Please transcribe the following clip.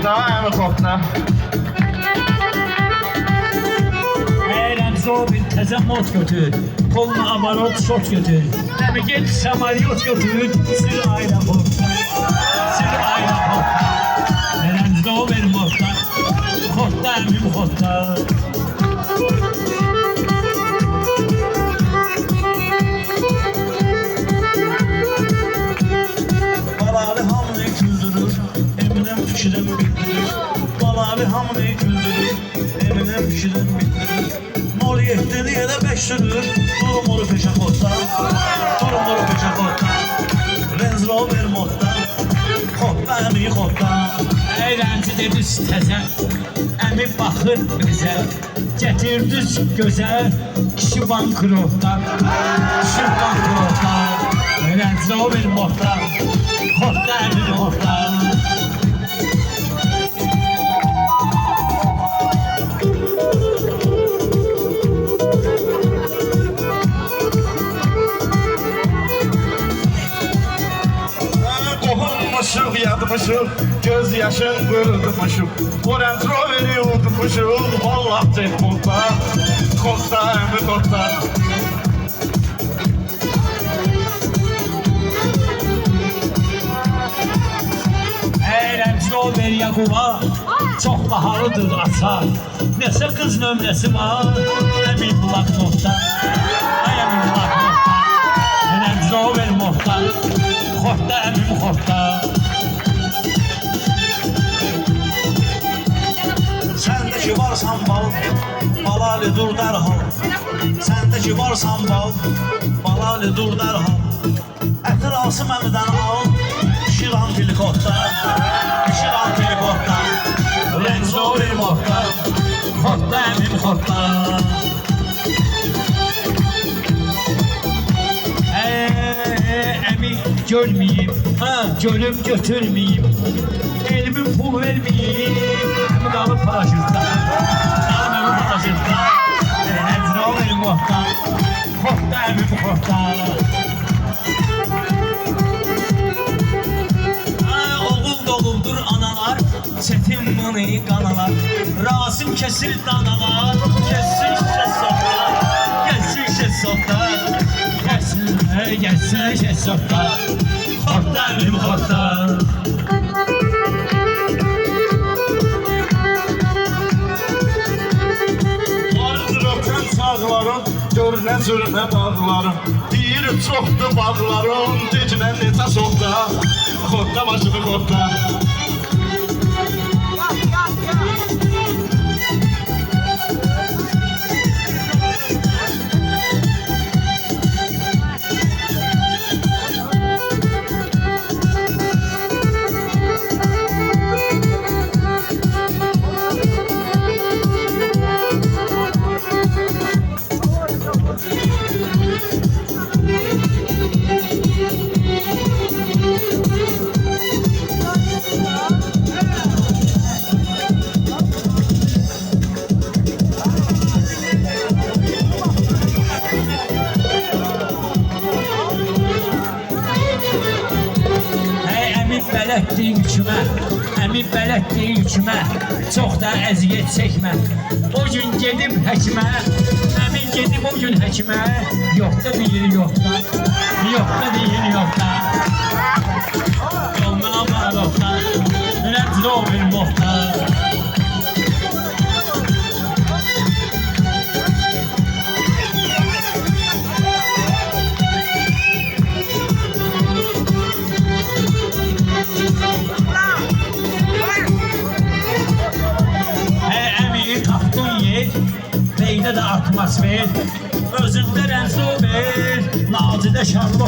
Xotda, əmi xotda. Eğlence o bir teze mod götür. Koluna amarot şort götür. Hem git samaryot götür. Sür ayna porta. Sür ayna porta. Eğlence o bir modda. Kotta emim kotta. Balalı hamını güldürür, Eminem fikrin bildirir. Balalı hamını güldürür, Eminem fikrin bildirir. Mor yetti diye de beş sürür, Duru moru peşe kotta, Duru moru peşe kotta. Range Rover modda, Kotta emi kotta. Eğlence dedi teze. Emi bakır bize. Getirdüz göze. Kişi bankrotlar. Kişi bankrotlar. Eğlence o bir modda. Kotta emi kotta. Qohulmuşuq, yadmışıq, göz yaşın qırıdmışıq. O Range Rover'i unutmuşuq, vallah jackpotda. Xotda, əmi xotda. Eğlence o bir Yakuba. Çok pahalıdır açar. Nese kız nömresi var. Emin bloknotta. Emin bloknotta. Eğlence o bir modda. Kotta emin kotta. Səndəki varsan bal, balalı dur dərhal. Səndəki varsan bal, balalı dur dərhal. Ətir alsın əmidən al, şiran filikotda, şiran filikotda. Range Rover modda. Kotta emin kotta. Emi görmeyeyim, görüp götürmeyeyim. Elimin pul vermeyeyim. Emi kalır paraşütta. Kalır emi paraşütta. Range Rover modda. Kotta emin kotta. Oğul doludur analar, çetin mını qanalar. Rasim kesir danalar, kessin şişe soklar. Gelsin şişe soklar. Gelsin şişe soklar. Kotta emin kotta. Vardır öpən çağlarım, gör nə cür nə bağlarım. Deyir çoxdur bağlarım, decinə necə soxda. Xotda başını xotda. Bələtdi yükümə, əmi bələtdi yükümə. Çox da əziyyət çəkmə. O gün gedim həkimə, əmi gedim o gün həkimə. Yox da deyir yox da, yox da deyir yox da. Yoluna var yox da, Range Rover modda. Beydə də atmosfer, özündə Range Rover, Nacidə Şarlot.